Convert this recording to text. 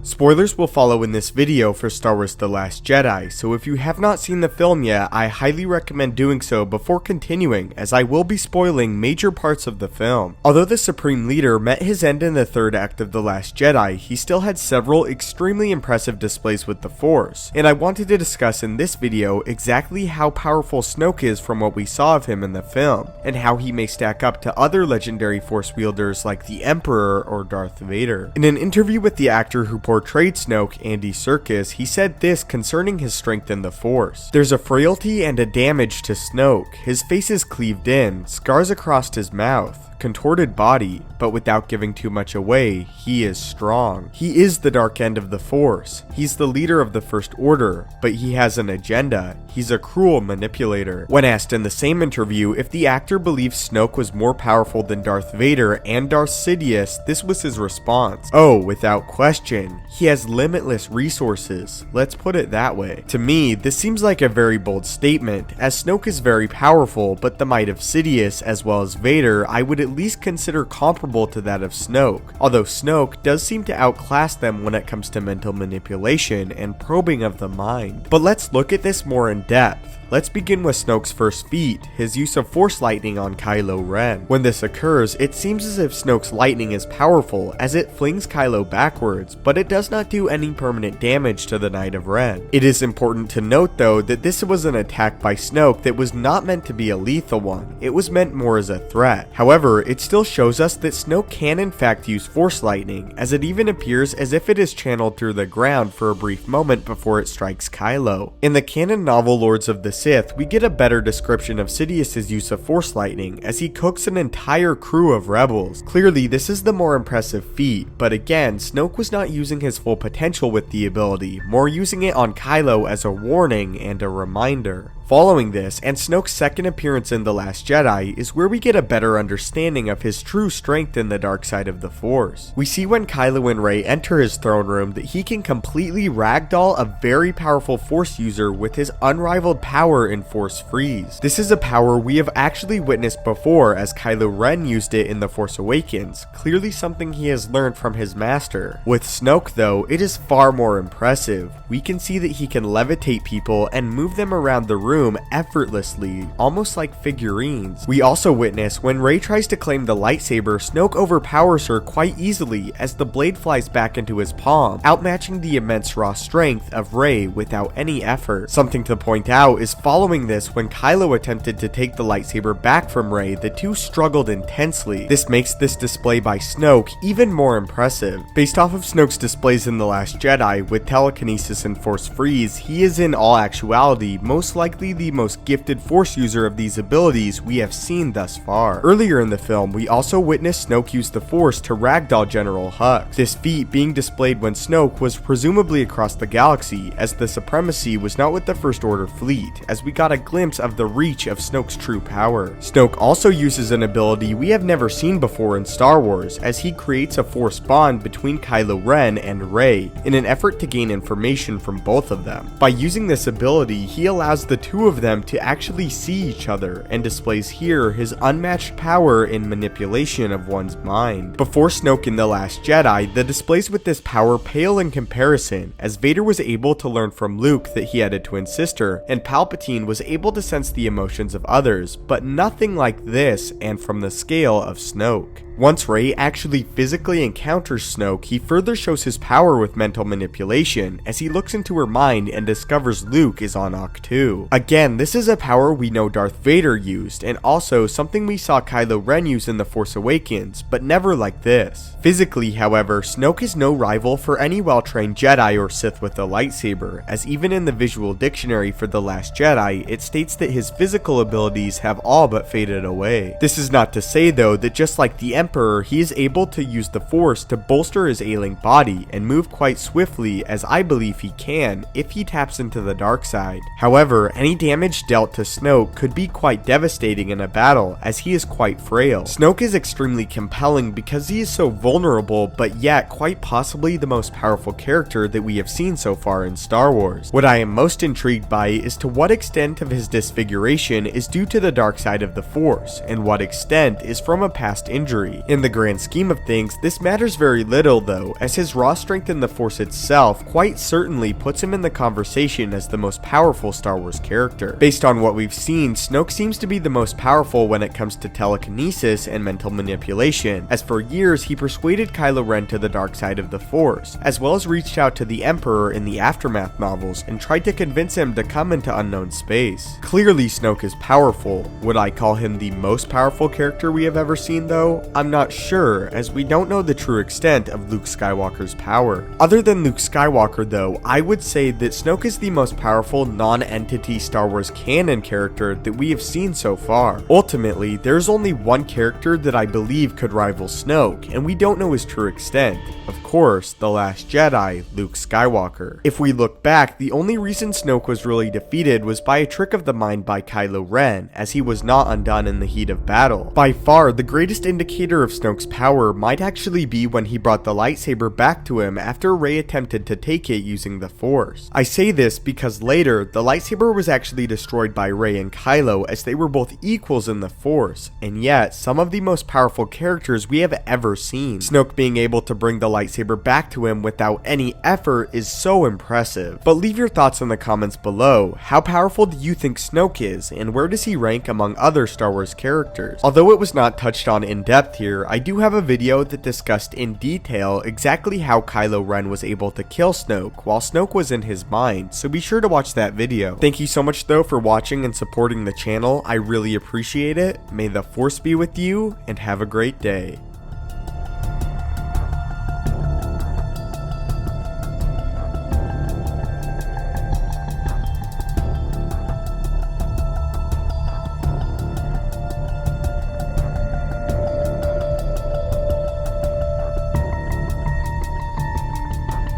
Spoilers will follow in this video for Star Wars The Last Jedi, so if you have not seen the film yet, I highly recommend doing so before continuing, as I will be spoiling major parts of the film. Although the Supreme Leader met his end in the third act of The Last Jedi, he still had several extremely impressive displays with the Force, and I wanted to discuss in this video exactly how powerful Snoke is from what we saw of him in the film, and how he may stack up to other legendary Force wielders like the Emperor or Darth Vader. In an interview with the actor who portrayed Snoke, Andy Serkis, he said this concerning his strength in the Force. There's a frailty and a damage to Snoke. His face is cleaved in, scars across his mouth, contorted body, but without giving too much away, he is strong. He is the dark end of the Force. He's the leader of the First Order, but he has an agenda. He's a cruel manipulator. When asked in the same interview if the actor believes Snoke was more powerful than Darth Vader and Darth Sidious, this was his response. Oh, without question. He has limitless resources. Let's put it that way. To me, this seems like a very bold statement, as Snoke is very powerful, but the might of Sidious as well as Vader I would at least consider comparable to that of Snoke, although Snoke does seem to outclass them when it comes to mental manipulation and probing of the mind. But let's look at this more in depth. Let's begin with Snoke's first feat, his use of Force Lightning on Kylo Ren. When this occurs, it seems as if Snoke's lightning is powerful as it flings Kylo backwards, but it does not do any permanent damage to the Knight of Ren. It is important to note though that this was an attack by Snoke that was not meant to be a lethal one, it was meant more as a threat. However, it still shows us that Snoke can in fact use Force Lightning, as it even appears as if it is channeled through the ground for a brief moment before it strikes Kylo. In the canon novel Lords of the Sith, we get a better description of Sidious's use of Force Lightning as he cooks an entire crew of rebels. Clearly, this is the more impressive feat, but again, Snoke was not using his full potential with the ability, more using it on Kylo as a warning and a reminder. Following this, and Snoke's second appearance in The Last Jedi, is where we get a better understanding of his true strength in the dark side of the Force. We see when Kylo and Rey enter his throne room that he can completely ragdoll a very powerful Force user with his unrivaled power in Force Freeze. This is a power we have actually witnessed before as Kylo Ren used it in The Force Awakens, clearly something he has learned from his master. With Snoke though, it is far more impressive. We can see that he can levitate people and move them around the room effortlessly, almost like figurines. We also witness when Rey tries to claim the lightsaber, Snoke overpowers her quite easily as the blade flies back into his palm, outmatching the immense raw strength of Rey without any effort. Something to point out is following this, when Kylo attempted to take the lightsaber back from Rey, the two struggled intensely. This makes this display by Snoke even more impressive. Based off of Snoke's displays in The Last Jedi with telekinesis and Force Freeze, he is in all actuality most likely the most gifted Force user of these abilities we have seen thus far. Earlier in the film, we also witnessed Snoke use the Force to ragdoll General Hux, this feat being displayed when Snoke was presumably across the galaxy, as the supremacy was not with the First Order fleet, as we got a glimpse of the reach of Snoke's true power. Snoke also uses an ability we have never seen before in Star Wars, as he creates a Force bond between Kylo Ren and Rey, in an effort to gain information from both of them. By using this ability, he allows the two of them to actually see each other, and displays here his unmatched power in manipulation of one's mind. Before Snoke in The Last Jedi, the displays with this power pale in comparison, as Vader was able to learn from Luke that he had a twin sister, and Palpatine was able to sense the emotions of others, but nothing like this and from the scale of Snoke. Once Rey actually physically encounters Snoke, he further shows his power with mental manipulation, as he looks into her mind and discovers Luke is on Ahch-To. Again, this is a power we know Darth Vader used, and also something we saw Kylo Ren use in The Force Awakens, but never like this. Physically, however, Snoke is no rival for any well-trained Jedi or Sith with a lightsaber, as even in the visual dictionary for The Last Jedi, it states that his physical abilities have all but faded away. This is not to say though that just like the Emperor, he is able to use the Force to bolster his ailing body and move quite swiftly, as I believe he can if he taps into the dark side. However, any damage dealt to Snoke could be quite devastating in a battle, as he is quite frail. Snoke is extremely compelling because he is so vulnerable, but yet quite possibly the most powerful character that we have seen so far in Star Wars. What I am most intrigued by is to what extent of his disfiguration is due to the dark side of the Force, and what extent is from a past injury. story. In the grand scheme of things, this matters very little though, as his raw strength in the Force itself quite certainly puts him in the conversation as the most powerful Star Wars character. Based on what we've seen, Snoke seems to be the most powerful when it comes to telekinesis and mental manipulation, as for years he persuaded Kylo Ren to the dark side of the Force, as well as reached out to the Emperor in the Aftermath novels and tried to convince him to come into unknown space. Clearly Snoke is powerful. Would I call him the most powerful character we have ever seen though? I'm not sure, as we don't know the true extent of Luke Skywalker's power. Other than Luke Skywalker though, I would say that Snoke is the most powerful non-entity Star Wars canon character that we have seen so far. Ultimately, there's only one character that I believe could rival Snoke, and we don't know his true extent. Of course, The Last Jedi, Luke Skywalker. If we look back, the only reason Snoke was really defeated was by a trick of the mind by Kylo Ren, as he was not undone in the heat of battle. By far, the greatest indicator of Snoke's power might actually be when he brought the lightsaber back to him after Rey attempted to take it using the Force. I say this because later, the lightsaber was actually destroyed by Rey and Kylo as they were both equals in the Force, and yet some of the most powerful characters we have ever seen. Snoke being able to bring the lightsaber back to him without any effort is so impressive. But leave your thoughts in the comments below. How powerful do you think Snoke is, and where does he rank among other Star Wars characters? Although it was not touched on in depth here, I do have a video that discussed in detail exactly how Kylo Ren was able to kill Snoke while Snoke was in his mind, so be sure to watch that video. Thank you so much though for watching and supporting the channel. I really appreciate it. May the Force be with you, and have a great day.